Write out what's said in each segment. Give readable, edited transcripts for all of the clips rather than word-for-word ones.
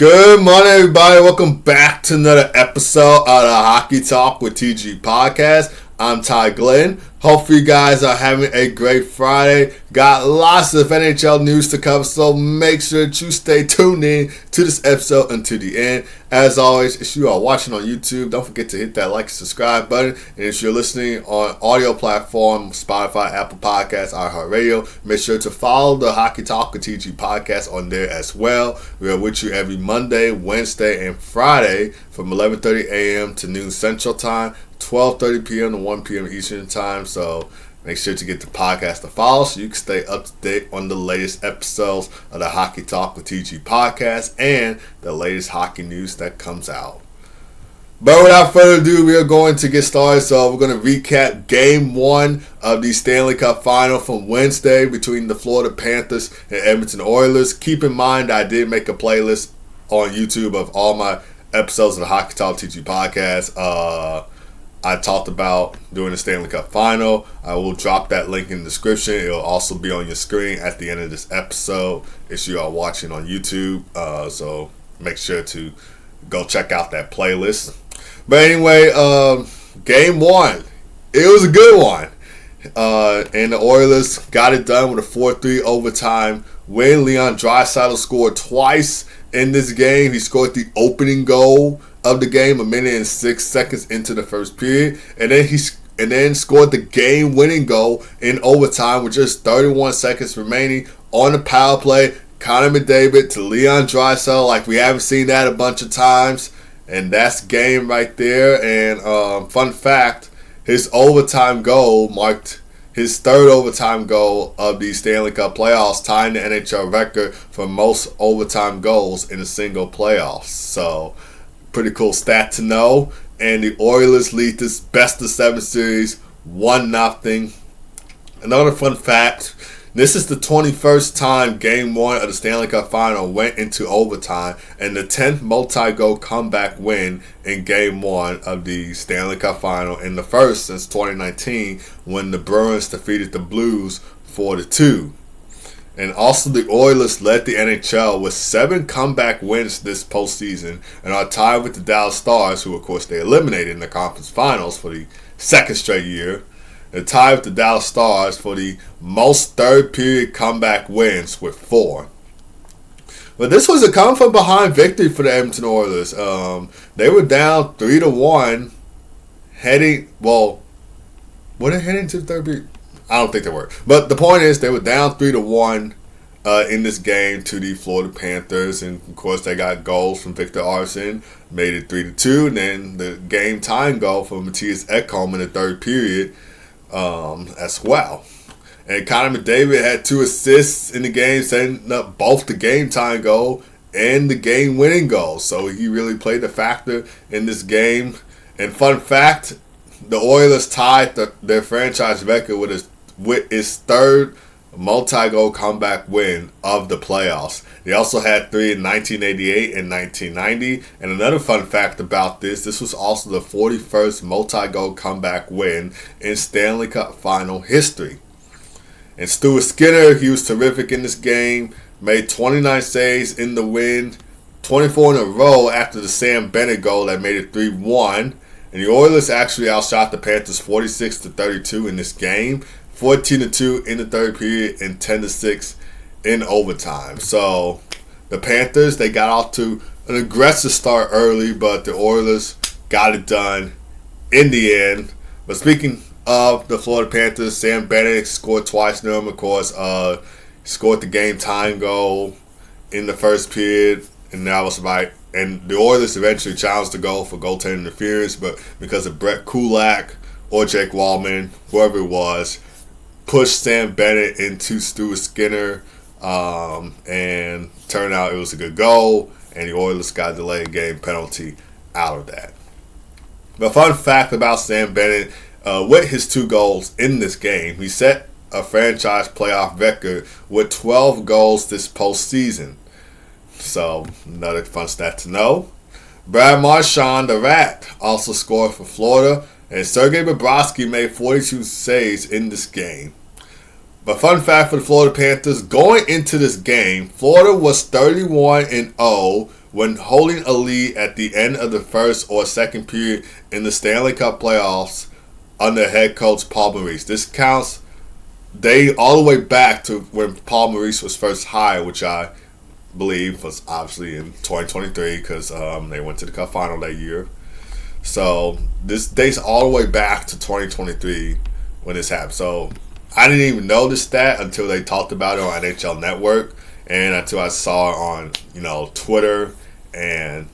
Good morning, everybody. Welcome back to another episode of the Hockey Talk with TG podcast. I'm Ty Glenn. Hopefully, you guys are having a great Friday. Got lots of NHL news to cover, so make sure that you stay tuned in to this episode until the end. As always, if you are watching on YouTube, don't forget to hit that like and subscribe button. And if you're listening on audio platform, Spotify, Apple Podcasts, iHeartRadio, make sure to follow the Hockey Talk with TG podcast on there as well. We are with you every Monday, Wednesday, and Friday from 11:30 a.m. to noon Central Time, 12:30 p.m. to 1 p.m. Eastern Time. So make sure to get the podcast to follow so you can stay up to date on the latest episodes of the Hockey Talk with TG podcast and the latest hockey news that comes out. But without further ado, we are going to get started. So we're going to recap Game 1 of the Stanley Cup Final from Wednesday between the Florida Panthers and Edmonton Oilers. Keep in mind, I did make a playlist on YouTube of all my episodes of the Hockey Talk TG podcast. I talked about doing the Stanley Cup Final. I will drop that link in the description. It will also be on your screen at the end of this episode if you are watching on YouTube. So make sure to go check out that playlist. But anyway, Game 1. It was a good one. And the Oilers got it done with a 4-3 overtime win. Leon Draisaitl scored twice in this game. He scored the opening goal of the game 1 minute and 6 seconds into the first period, and then scored the game-winning goal in overtime with just 31 seconds remaining on the power play. Connor McDavid to Leon Draisaitl, like we haven't seen that a bunch of times, and that's game right there. And fun fact, his overtime goal marked his third overtime goal of the Stanley Cup playoffs, tying the NHL record for most overtime goals in a single playoffs. So pretty cool stat to know. And the Oilers lead this best-of-7 series 1-0. Another fun fact, this is the 21st time Game 1 of the Stanley Cup Final went into overtime and the 10th multi-goal comeback win in Game 1 of the Stanley Cup Final, and the first since 2019 when the Bruins defeated the Blues 4-2. And also the Oilers led the NHL with 7 comeback wins this postseason and are tied with the Dallas Stars, who of course they eliminated in the conference finals for the second straight year. They're tied with the Dallas Stars for the most third period comeback wins with 4. But this was a come from behind victory for the Edmonton Oilers. They were down 3-1 were they heading to the third period? I don't think they were. But the point is, they were down 3-1 in this game to the Florida Panthers. And, of course, they got goals from Victor Arvidsson, made it 3-2. And then the game-tying goal from Matthias Ekholm in the third period as well. And Connor McDavid had 2 assists in the game, setting up both the game-tying goal and the game-winning goal. So he really played a factor in this game. And fun fact, the Oilers tied their franchise record with its third multi-goal comeback win of the playoffs. They also had 3 in 1988 and 1990. And another fun fact about this was also the 41st multi-goal comeback win in Stanley Cup Final history. And Stuart Skinner, he was terrific in this game, made 29 saves in the win, 24 in a row after the Sam Bennett goal that made it 3-1. And the Oilers actually outshot the Panthers 46-32 in this game, 14-2 in the third period, and 10-6 in overtime. So the Panthers, they got off to an aggressive start early, but the Oilers got it done in the end. But speaking of the Florida Panthers, Sam Bennett scored twice in them, of course. Scored the game-tying goal in the first period, and that was right. And the Oilers eventually challenged the goal for goaltending interference, but because of Brett Kulak or Jake Wallman, whoever it was, pushed Sam Bennett into Stuart Skinner, and turned out it was a good goal, and the Oilers got a delayed game penalty out of that. But fun fact about Sam Bennett, with his 2 goals in this game, he set a franchise playoff record with 12 goals this postseason. So, another fun stat to know. Brad Marchand, the Rat, also scored for Florida, and Sergei Bobrovsky made 42 saves in this game. But fun fact for the Florida Panthers, going into this game, Florida was 31-0 when holding a lead at the end of the first or second period in the Stanley Cup playoffs under head coach Paul Maurice. This counts all the way back to when Paul Maurice was first hired, which I believe was obviously in 2023 because they went to the Cup Final that year. So this dates all the way back to 2023 when this happened. So I didn't even know this stat until they talked about it on NHL Network and until I saw it on Twitter and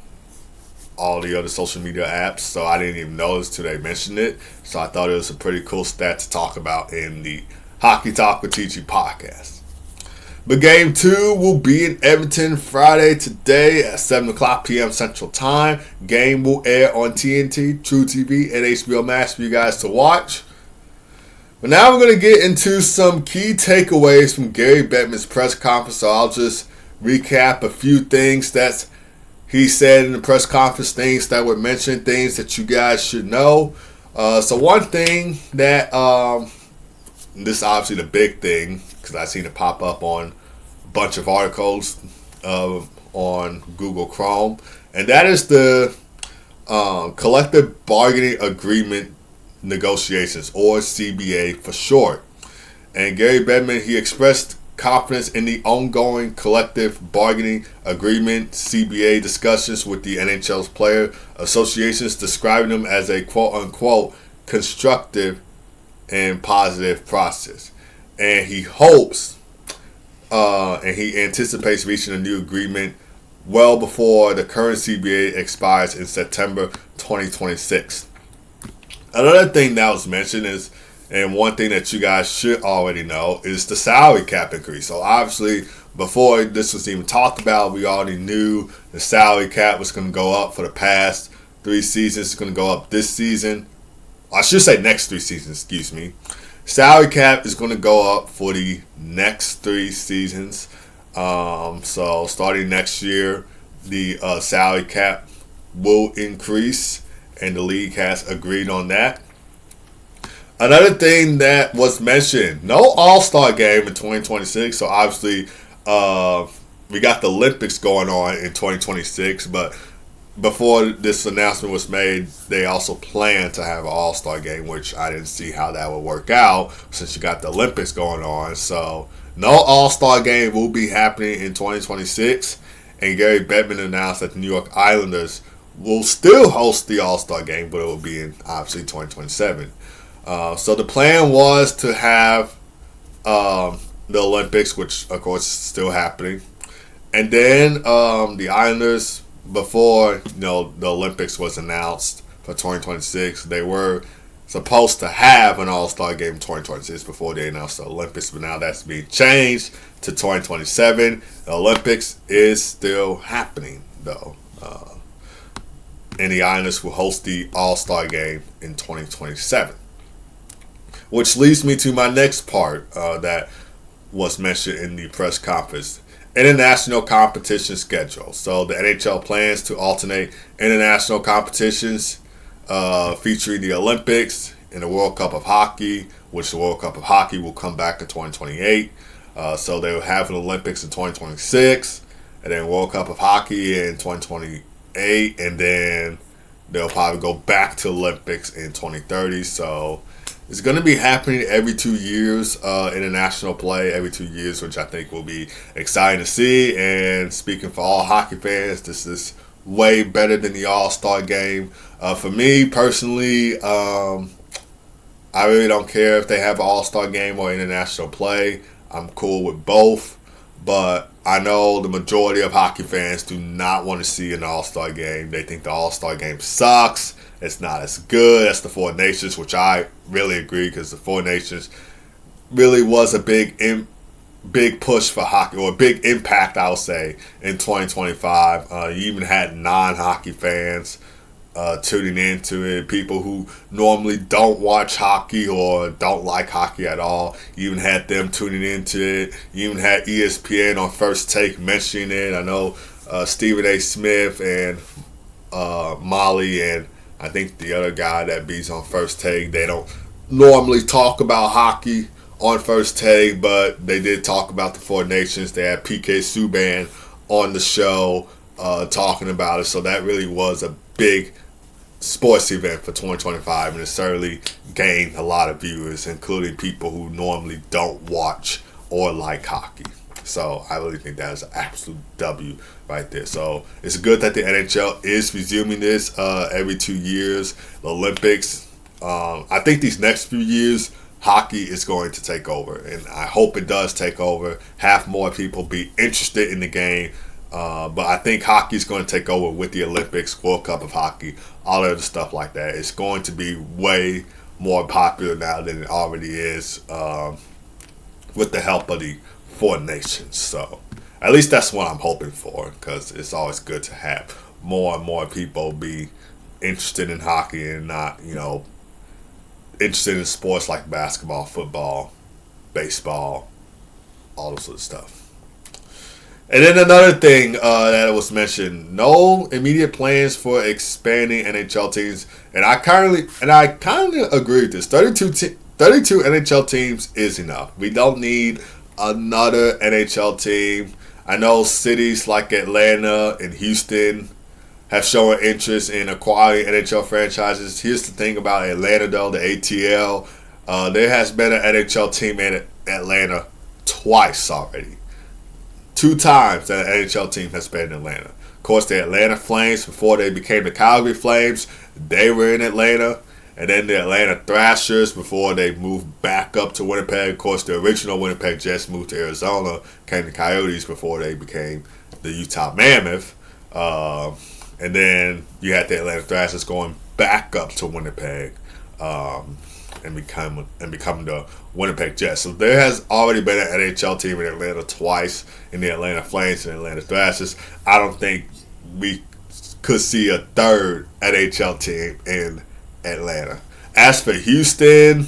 all the other social media apps. So I didn't even notice till they mentioned it. So I thought it was a pretty cool stat to talk about in the Hockey Talk with TG podcast. But Game 2 will be in Edmonton Friday today at 7 o'clock p.m. Central Time. Game will air on TNT, True TV, and HBO Max for you guys to watch. But now we're going to get into some key takeaways from Gary Bettman's press conference. So I'll just recap a few things that he said in the press conference, things that were mentioned, things that you guys should know. So one thing that, this is obviously the big thing, because I seen it pop up on a bunch of articles on Google Chrome, and that is the collective bargaining agreement negotiations, or CBA for short. And Gary Bettman, he expressed confidence in the ongoing collective bargaining agreement CBA discussions with the NHL's player associations, describing them as a quote-unquote constructive and positive process. And he hopes and he anticipates reaching a new agreement well before the current CBA expires in September 2026. Another thing that was mentioned is, and one thing that you guys should already know, is the salary cap increase. So obviously, before this was even talked about, we already knew the salary cap was going to go up for the past 3 seasons. It's going to go up this season. I should say next 3 seasons, excuse me. Salary cap is going to go up for the next 3 seasons. So starting next year, the salary cap will increase, and the league has agreed on that. Another thing that was mentioned, no All-Star game in 2026. So obviously, we got the Olympics going on in 2026. But before this announcement was made, they also planned to have an All-Star game, which I didn't see how that would work out since you got the Olympics going on. So no All-Star game will be happening in 2026. And Gary Bettman announced that the New York Islanders will still host the All-Star game, but it will be in obviously 2027. So the plan was to have the Olympics, which of course is still happening, and then the Islanders, before the Olympics was announced for 2026, they were supposed to have an All-Star game in 2026 before they announced the Olympics, but now that's being changed to 2027. The Olympics is still happening though, and the Islanders will host the All-Star game in 2027. Which leads me to my next part that was mentioned in the press conference. International competition schedule. So the NHL plans to alternate international competitions featuring the Olympics and the World Cup of Hockey, which the World Cup of Hockey will come back in 2028. So they will have an Olympics in 2026, and then World Cup of Hockey in 2028, and then they'll probably go back to Olympics in 2030. So it's going to be happening every 2 years, international play every 2 years, which I think will be exciting to see. And speaking for all hockey fans, this is way better than the All-Star game. For me personally, I really don't care if they have an All-Star game or international play. I'm cool with both. But I know the majority of hockey fans do not want to see an All-Star game. They think the All-Star game sucks. It's not as good as the Four Nations, which I really agree, because the Four Nations really was a big push for hockey, or a big impact, I would say, in 2025. You even had non-hockey fans tuning into it, people who normally don't watch hockey or don't like hockey at all. You even had them tuning into it. You even had ESPN on First Take mentioning it. I know Stephen A. Smith and Molly and I think the other guy that beats on First Take, they don't normally talk about hockey on First Take, but they did talk about the Four Nations. They had PK Subban on the show talking about it, so that really was a big sports event for 2025, and it certainly gained a lot of viewers, including people who normally don't watch or like hockey. So I really think that is an absolute W right there. So it's good that the NHL is resuming this every 2 years. The Olympics, I think these next few years, hockey is going to take over, and I hope it does take over. Have more people be interested in the game. But I think hockey is going to take over with the Olympics, World Cup of Hockey, all of the stuff like that. It's going to be way more popular now than it already is with the help of the Four Nations. So at least that's what I'm hoping for, because it's always good to have more and more people be interested in hockey and not, interested in sports like basketball, football, baseball, all this sort of stuff. And then another thing that was mentioned: no immediate plans for expanding NHL teams. And I kind of agree with this. 32 NHL teams is enough. We don't need another NHL team. I know cities like Atlanta and Houston have shown interest in acquiring NHL franchises. Here's the thing about Atlanta, though: the ATL. There has been an NHL team in Atlanta twice already. 2 times that an NHL team has been in Atlanta. Of course, the Atlanta Flames, before they became the Calgary Flames, they were in Atlanta. And then the Atlanta Thrashers, before they moved back up to Winnipeg. Of course, the original Winnipeg Jets moved to Arizona, came the Coyotes before they became the Utah Mammoth. And then you had the Atlanta Thrashers going back up to Winnipeg. And becoming the Winnipeg Jets. So there has already been an NHL team in Atlanta twice, in the Atlanta Flames and Atlanta Thrashers. I don't think we could see a third NHL team in Atlanta. As for Houston,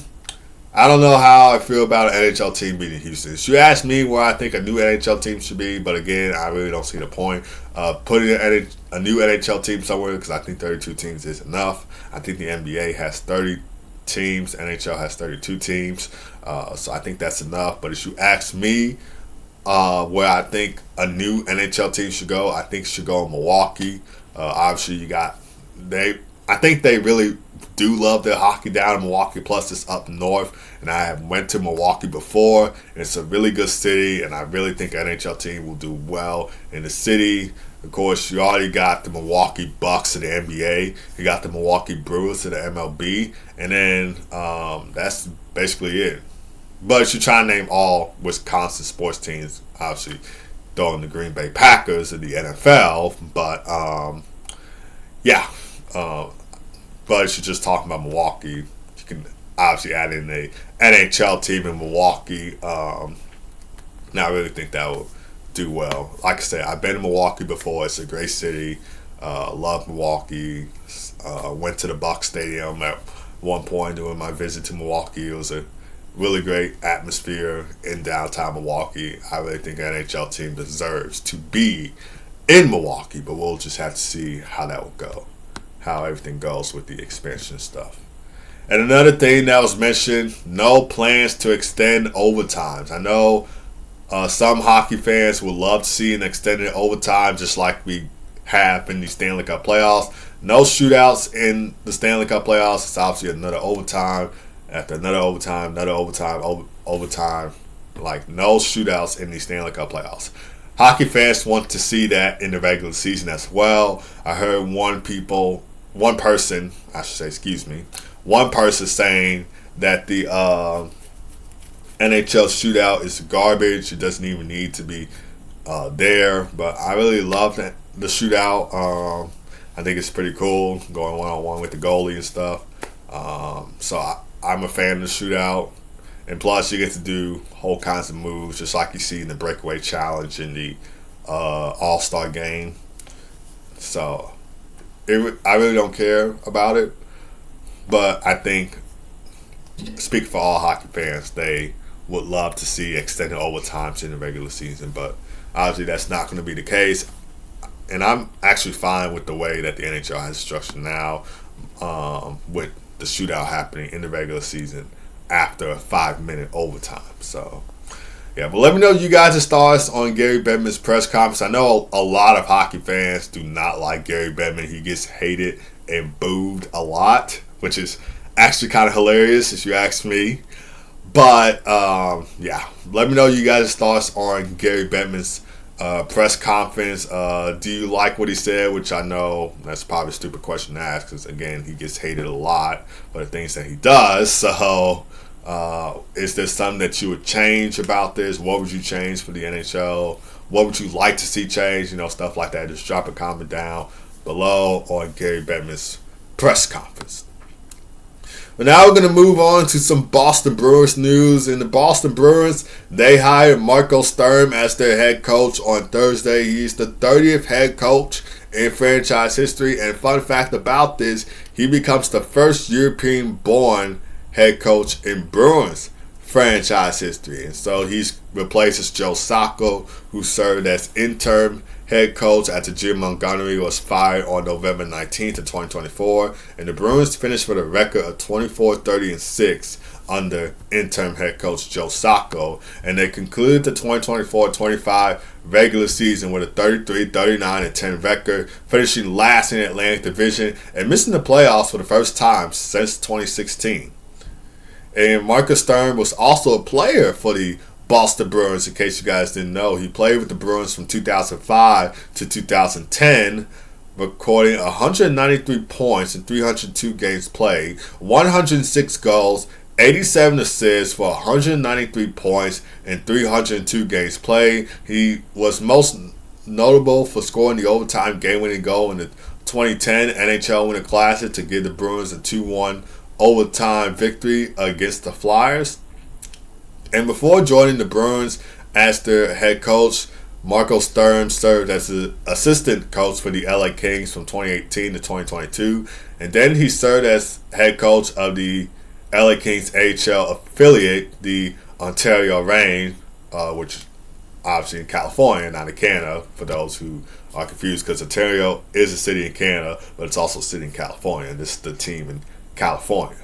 I don't know how I feel about an NHL team being in Houston. If you ask me where I think a new NHL team should be, but again, I really don't see the point of putting a new NHL team somewhere, because I think 32 teams is enough. I think the NBA has 30 teams, NHL has 32 teams, so I think that's enough. But if you ask me where I think a new NHL team should go, I think it should go in Milwaukee. Obviously, I think they really do love their hockey down in Milwaukee, plus it's up north, and I have went to Milwaukee before, and it's a really good city, and I really think an NHL team will do well in the city. Of course, you already got the Milwaukee Bucks in the NBA. You got the Milwaukee Brewers in the MLB. And then that's basically it. But if you try to name all Wisconsin sports teams, obviously throwing the Green Bay Packers in the NFL. But, but if you're just talking about Milwaukee, you can obviously add in a NHL team in Milwaukee. Now, I really think that will do well. Like I said, I've been to Milwaukee before. It's a great city. Love Milwaukee. Went to the Bucks Stadium at one point during my visit to Milwaukee. It was a really great atmosphere in downtown Milwaukee. I really think an NHL team deserves to be in Milwaukee, but we'll just have to see how that will go, how everything goes with the expansion stuff. And another thing that was mentioned: no plans to extend overtimes. I know some hockey fans would love to see an extended overtime, just like we have in the Stanley Cup playoffs. No shootouts in the Stanley Cup playoffs. It's obviously another overtime after another overtime, overtime. Like, no shootouts in the Stanley Cup playoffs. Hockey fans want to see that in the regular season as well. I heard one person saying that the NHL shootout is garbage. It doesn't even need to be there. But I really love the shootout. I think it's pretty cool, going one-on-one with the goalie and stuff. So I'm a fan of the shootout. And plus, you get to do whole kinds of moves, just like you see in the breakaway challenge in the All-Star game. So I really don't care about it. But I think, speaking for all hockey fans, they would love to see extended overtimes in the regular season. But obviously, that's not going to be the case. And I'm actually fine with the way that the NHL has structured now, with the shootout happening in the regular season. after a 5-minute overtime. So, yeah, but let me know you guys' thoughts on Gary Bettman's press conference. I know a lot of hockey fans do not like Gary Bettman. He gets hated and booed a lot, which is actually kind of hilarious if you ask me. But, yeah, let me know you guys' thoughts on Gary Bettman's press conference. Do you like what he said? Which I know that's probably a stupid question to ask because, again, he gets hated a lot for the things that he does. So, is there something that you would change about this? What would you change for the NHL? What would you like to see change? Stuff like that. Just drop a comment down below on Gary Bettman's press conference. But now we're going to move on to some Boston Bruins news. In the Boston Bruins, they hired Marco Sturm as their head coach on Thursday. He's the 30th head coach in franchise history. And fun fact about this, he becomes the first European-born head coach in Bruins franchise history. And so he replaces Joe Sacco, who served as interim head coach after Jim Montgomery was fired on November 19th of 2024. And the Bruins finished with a record of 24-30-6 under interim head coach Joe Sacco. And they concluded the 2024-25 regular season with a 33-39-10 record, finishing last in the Atlantic Division and missing the playoffs for the first time since 2016. And Marco Sturm was also a player for the Boston Bruins, in case you guys didn't know. He played with the Bruins from 2005 to 2010, recording 193 points in 302 games played, 106 goals, 87 assists for 193 points in 302 games played. He was most notable for scoring the overtime game-winning goal in the 2010 NHL Winter Classic to give the Bruins a 2-1 overtime victory against the Flyers. And before joining the Bruins as their head coach, Marco Sturm served as an assistant coach for the LA Kings from 2018 to 2022. And then he served as head coach of the LA Kings AHL affiliate, the Ontario Reign, which is obviously in California, not in Canada, for those who are confused, because Ontario is a city in Canada, but it's also a city in California. And this is the team in California.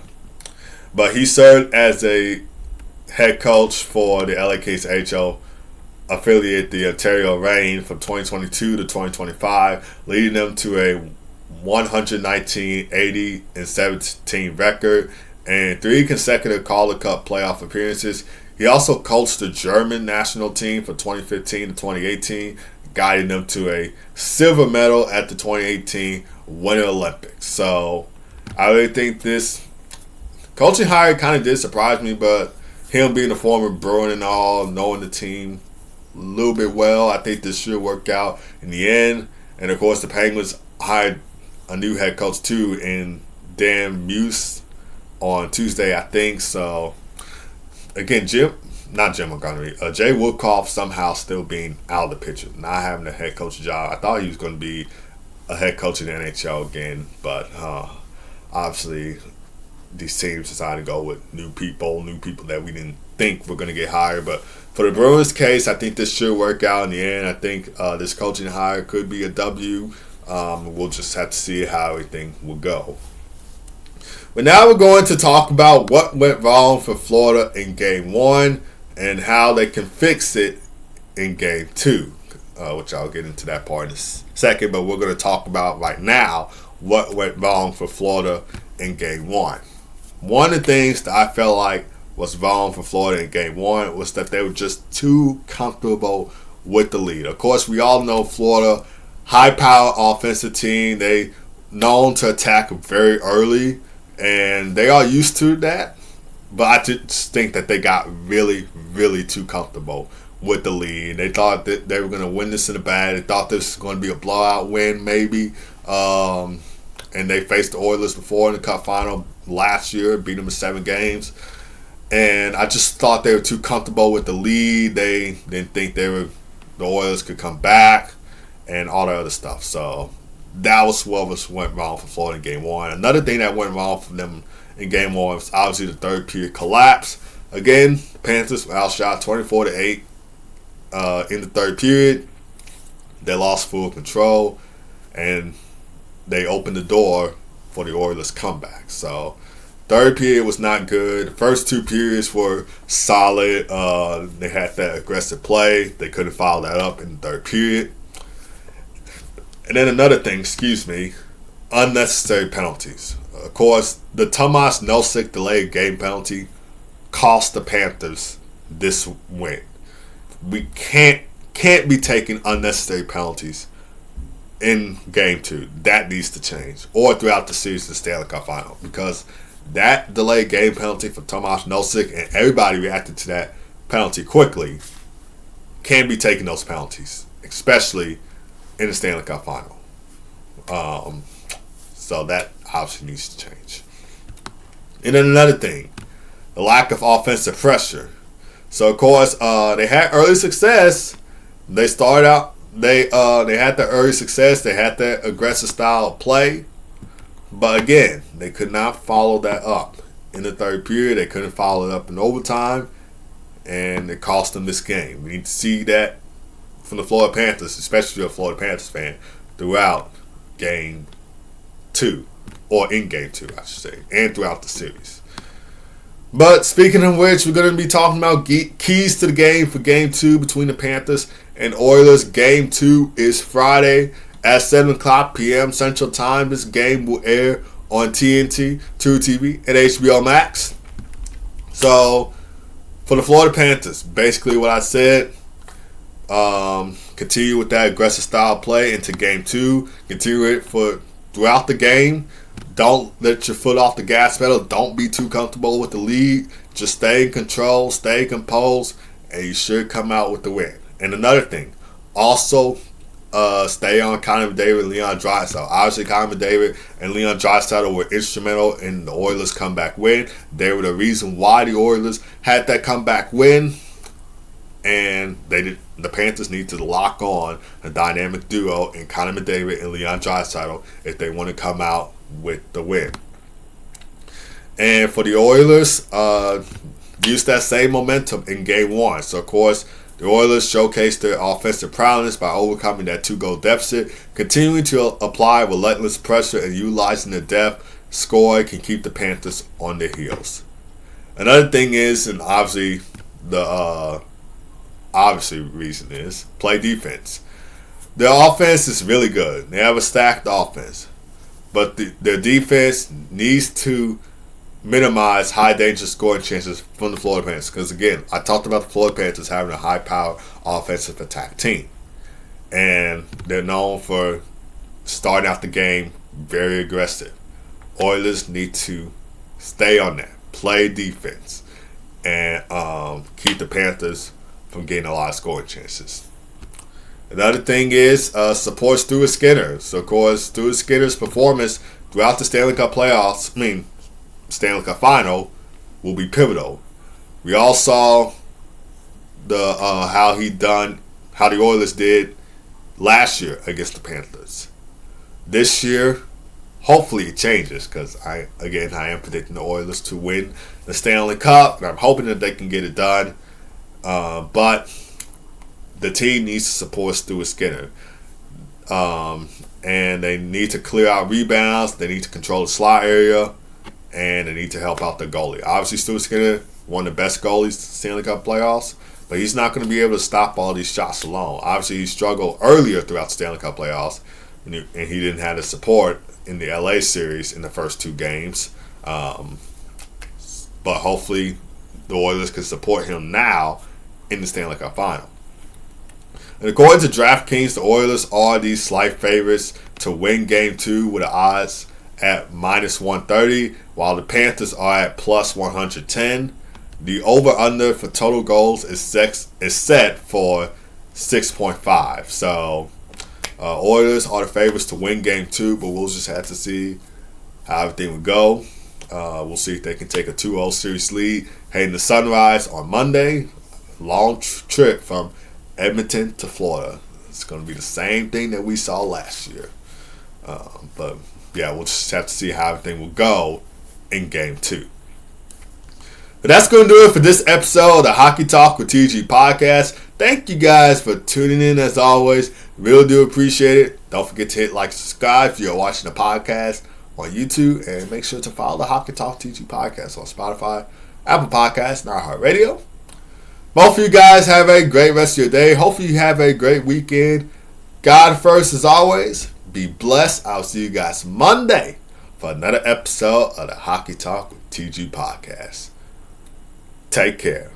But he served as a head coach for the LA Kings AHL affiliate, the Ontario Reign, from 2022 to 2025, leading them to a 119, 80, and 17 record and 3 consecutive Calder Cup playoff appearances. He also coached the German national team from 2015 to 2018, guiding them to a silver medal at the 2018 Winter Olympics. So I really think this coaching hire kind of did surprise me, but him being a former Bruin and all, knowing the team a little bit well, I think this should work out in the end. And of course, the Penguins hired a new head coach too in Dan Muse on Tuesday, I think. So again, Jay Woodcroft somehow still being out of the picture, not having a head coach job. I thought he was going to be a head coach in the NHL again, but obviously these teams decided to go with new people that we didn't think were going to get hired. But for the Bruins case, I think this should work out in the end. I think this coaching hire could be a W. We'll just have to see how everything will go. But now we're going to talk about what went wrong for Florida in Game 1 and how they can fix it in Game 2, which I'll get into that part in a second. But we're going to talk about right now what went wrong for Florida in Game 1. One of the things that I felt like was wrong for Florida in Game 1 was that they were just too comfortable with the lead. Of course, we all know Florida, high-power offensive team. They known to attack very early, and they are used to that. But I just think that they got really, really too comfortable with the lead. They thought that they were going to win this in the bag. They thought this was going to be a blowout win, maybe. And they faced the Oilers before in the Cup Final last year, beat them in 7 games. And I just thought they were too comfortable with the lead. They didn't think the Oilers could come back and all that other stuff. So that was what went wrong for Florida in Game 1. Another thing that went wrong for them in Game 1 was obviously the third period collapse. Again, the Panthers were outshot 24-8 in the third period. They lost full control, and they opened the door for the Oilers' comeback. So Third period was not good. The first two periods were solid. They had that aggressive play. They couldn't follow that up in the third period. And then another thing, unnecessary penalties. Of course, the Tomas Nosek delayed game penalty cost the Panthers this win. We can't be taking unnecessary penalties in game 2. That needs to change. Or throughout the series of the Stanley Cup Final. Because that delayed game penalty for Tomas Nosek, and everybody reacted to that penalty quickly, can't be taking those penalties. Especially in the Stanley Cup Final. So that obviously needs to change. And then another thing, the lack of offensive pressure. So of course, they had early success. They started out. They had the early success. They had that aggressive style of play. But again, they could not follow that up in the third period. They couldn't follow it up in overtime, and it cost them this game. We need to see that from the Florida Panthers, especially a Florida Panthers fan, throughout game 2, or in game 2, I should say, and throughout the series. But speaking of which, we're going to be talking about keys to the game for game 2 between the Panthers and Oilers. Game 2 is Friday at 7 o'clock p.m. Central Time. This game will air on TNT, True TV, and HBO Max. So, for the Florida Panthers, basically what I said, continue with that aggressive style play into game 2. Continue it throughout the game. Don't let your foot off the gas pedal. Don't be too comfortable with the lead. Just stay in control, stay composed, and you should come out with the win. And another thing, also stay on Connor McDavid and Leon Draisaitl. Obviously, Connor McDavid and Leon Draisaitl were instrumental in the Oilers' comeback win. They were the reason why the Oilers had that comeback win. And the Panthers need to lock on a dynamic duo in Connor McDavid and Leon Draisaitl if they want to come out with the win. And for the Oilers, use that same momentum in game 1. So, of course, the Oilers showcased their offensive prowess by overcoming that 2-goal deficit, continuing to apply relentless pressure and utilizing the depth. Scoring can keep the Panthers on their heels. Another thing is, and obviously the reason is, play defense. Their offense is really good. They have a stacked offense. But their defense needs to minimize high danger scoring chances from the Florida Panthers. Because again, I talked about the Florida Panthers having a high power offensive attack team. And they're known for starting out the game very aggressive. Oilers need to stay on that. Play defense. And keep the Panthers from getting a lot of scoring chances. Another thing is support Stuart Skinner. So, of course, Stuart Skinner's performance throughout the Stanley Cup Stanley Cup Final will be pivotal. We all saw how the Oilers did last year against the Panthers. This year, hopefully it changes because I am predicting the Oilers to win the Stanley Cup, and I'm hoping that they can get it done. But the team needs to support Stuart Skinner. And they need to clear out rebounds. They need to control the slot area. And they need to help out the goalie. Obviously, Stuart Skinner, one of the best goalies in the Stanley Cup playoffs. But he's not going to be able to stop all these shots alone. Obviously, he struggled earlier throughout the Stanley Cup playoffs. And he didn't have the support in the LA series in the first 2 games. But hopefully, the Oilers can support him now in the Stanley Cup Final. And according to DraftKings, the Oilers are the slight favorites to win Game 2 with the odds at -130, while the Panthers are at +110. The over-under for total goals is set for 6.5. So, Oilers are the favorites to win Game 2, but we'll just have to see how everything will go. We'll see if they can take a 2-0 series lead heading to Sunrise on Monday. Long trip from Edmonton to Florida. It's going to be the same thing that we saw last year. But yeah, we'll just have to see how everything will go in Game 2. But that's going to do it for this episode of the Hockey Talk with TG podcast. Thank you guys for tuning in as always. Really do appreciate it. Don't forget to hit like and subscribe if you're watching the podcast on YouTube, and make sure to follow the Hockey Talk TG podcast on Spotify, Apple Podcasts, and iHeartRadio. Both of you guys have a great rest of your day. Hopefully you have a great weekend. God first as always. Be blessed. I'll see you guys Monday for another episode of the Hockey Talk with TG podcast. Take care.